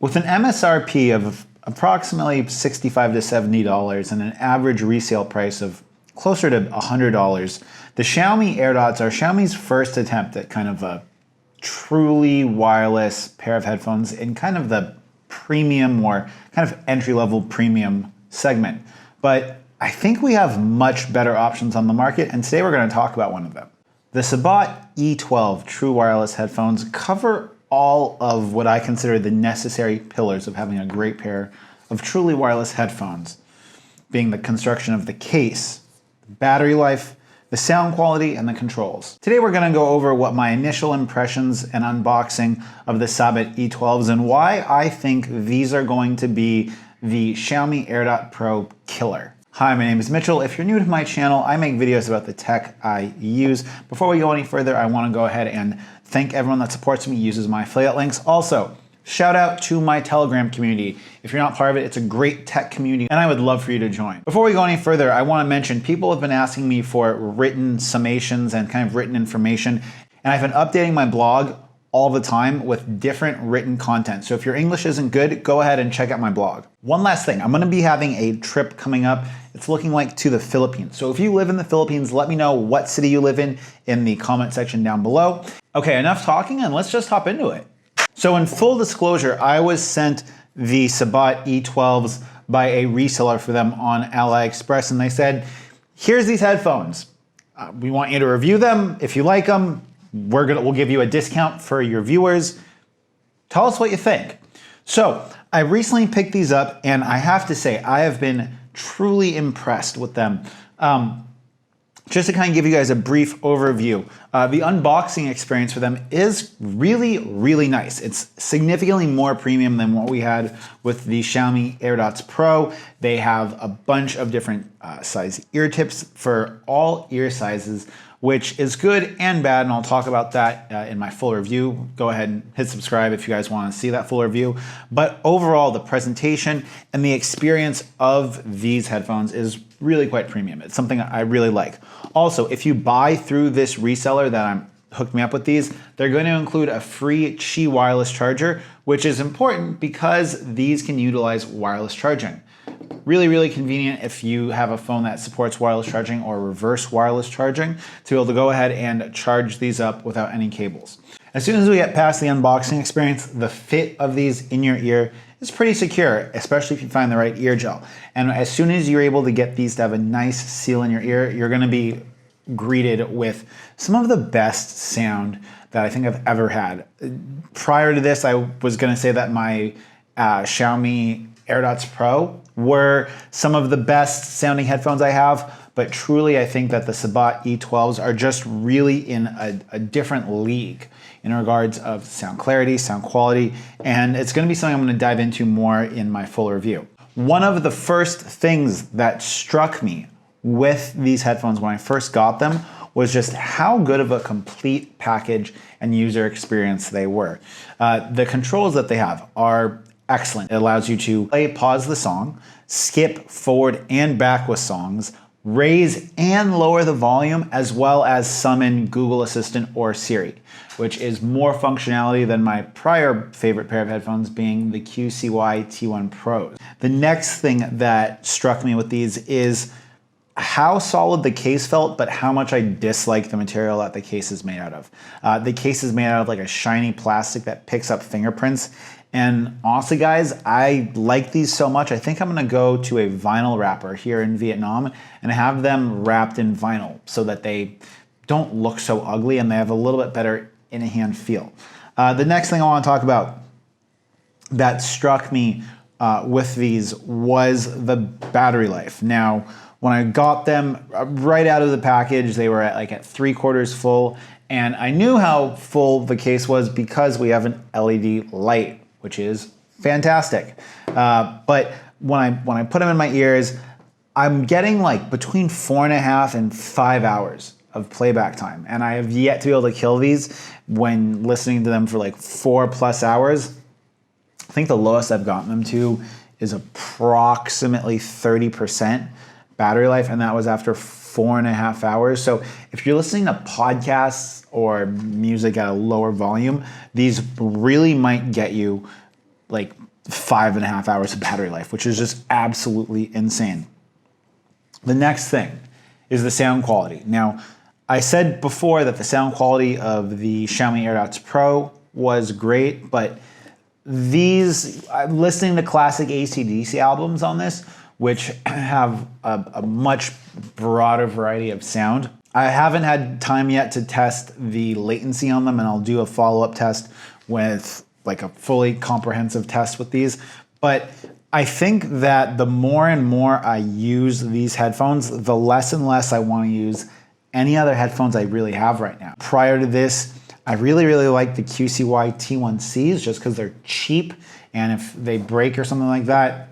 With an MSRP of approximately $65 to $70 and an average resale price of closer to $100, the Xiaomi AirDots are Xiaomi's first attempt at kind of a truly wireless pair of headphones in kind of the premium or kind of entry-level premium segment. But I think we have much better options on the market, and today we're going to talk about one of them. The Sabbat E12 true wireless headphones cover all of what I consider the necessary pillars of having a great pair of truly wireless headphones, being the construction of the case, the battery life, the sound quality, and the controls. Today we're going to go over what my initial impressions and unboxing of the Sabbat E12s and why I think these are going to be the Xiaomi AirDot Pro killer. Hi, my name is Mitchell. If you're new to my channel, I make videos about the tech I use. Before we go any further, I want to go ahead and thank everyone that supports me, uses my affiliate links. Also, shout out to my Telegram community. If you're not part of it, it's a great tech community and I would love for you to join. Before we go any further, I want to mention people have been asking me for written summations and kind of written information, and I've been updating my blog all the time with different written content. So if your English isn't good, go ahead and check out my blog. One last thing, I'm gonna be having a trip coming up. It's looking like to the Philippines. So if you live in the Philippines, let me know what city you live in the comment section down below. Okay, enough talking and let's just hop into it. So in full disclosure, I was sent the Sabbat E12s by a reseller for them on AliExpress, and they said, here's these headphones. We want you to review them. If you like them, we'll give you a discount for your viewers. Tell us what you think. So I recently picked these up and I have to say I have been truly impressed with them. Just to kind of give you guys a brief overview, the unboxing experience for them is really, really nice. It's significantly more premium than what we had with the Xiaomi AirDots Pro. They have a bunch of different size ear tips for all ear sizes, which is good and bad, and I'll talk about that in my full review. Go ahead and hit subscribe if you guys want to see that full review. But overall, the presentation and the experience of these headphones is really quite premium. It's something I really like. Also, if you buy through this reseller that hooked me up with these, they're going to include a free Qi wireless charger, which is important because these can utilize wireless charging. Really, really convenient if you have a phone that supports wireless charging or reverse wireless charging to be able to go ahead and charge these up without any cables. As soon as we get past the unboxing experience, the fit of these in your ear is pretty secure, especially if you find the right ear gel. And as soon as you're able to get these to have a nice seal in your ear, you're gonna be greeted with some of the best sound that I think I've ever had. Prior to this, I was gonna say that my Xiaomi AirDots Pro were some of the best sounding headphones I have, but truly I think that the Sabbat E12s are just really in a different league in regards of sound clarity, sound quality, and it's gonna be something I'm gonna dive into more in my full review. One of the first things that struck me with these headphones when I first got them was just how good of a complete package and user experience they were. The controls that they have are excellent. It allows you to play, pause the song, skip forward and back with songs, raise and lower the volume, as well as summon Google Assistant or Siri, which is more functionality than my prior favorite pair of headphones being the QCY T1 Pros. The next thing that struck me with these is how solid the case felt, but how much I dislike the material that the case is made out of. The case is made out of like a shiny plastic that picks up fingerprints. And honestly, guys, I like these so much, I think I'm gonna go to a vinyl wrapper here in Vietnam and have them wrapped in vinyl so that they don't look so ugly and they have a little bit better in-hand feel. The next thing I wanna talk about that struck me with these was the battery life. Now, when I got them right out of the package, they were at 3/4 full, and I knew how full the case was because we have an LED light, which is fantastic. But when I put them in my ears, I'm getting like between 4.5 and 5 hours of playback time, and I have yet to be able to kill these when listening to them for like 4+ hours. I think the lowest I've gotten them to is approximately 30% battery life, and that was after 4.5 hours. So if you're listening to podcasts or music at a lower volume, these really might get you like 5.5 hours of battery life, which is just absolutely insane. The next thing is the sound quality. Now, I said before that the sound quality of the Xiaomi AirDots Pro was great, but I'm listening to classic AC/DC albums on this, which have a much broader variety of sound. I haven't had time yet to test the latency on them, and I'll do a follow-up test with like a fully comprehensive test with these. But I think that the more and more I use these headphones, the less and less I want to use any other headphones I really have right now. Prior to this, I really like the QCY T1Cs just because they're cheap, and if they break or something like that,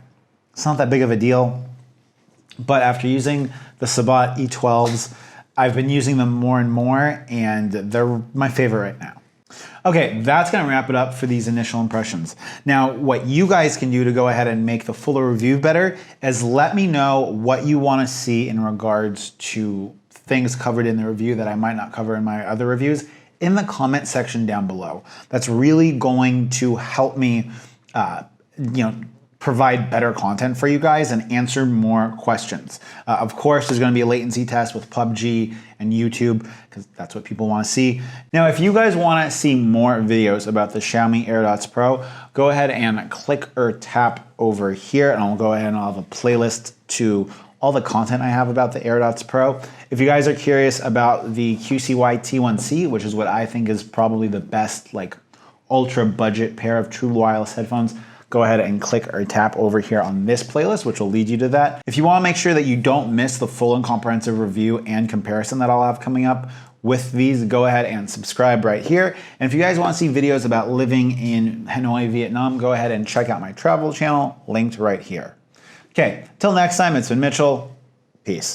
it's not that big of a deal. But after using the Sabbat E12s, I've been using them more and more, and they're my favorite right now. Okay, that's gonna wrap it up for these initial impressions. Now, what you guys can do to go ahead and make the fuller review better is let me know what you wanna see in regards to things covered in the review that I might not cover in my other reviews in the comment section down below. That's really going to help me provide better content for you guys and answer more questions. Of course, there's gonna be a latency test with PUBG and YouTube, because that's what people wanna see. Now, if you guys wanna see more videos about the Xiaomi AirDots Pro, go ahead and click or tap over here, and I'll go ahead and I'll have a playlist to all the content I have about the AirDots Pro. If you guys are curious about the QCY T1C, which is what I think is probably the best like ultra budget pair of true wireless headphones, go ahead and click or tap over here on this playlist, which will lead you to that. If you want to make sure that you don't miss the full and comprehensive review and comparison that I'll have coming up with these, go ahead and subscribe right here. And if you guys want to see videos about living in Hanoi, Vietnam, go ahead and check out my travel channel, linked right here. Okay, till next time, it's been Mitchell. Peace.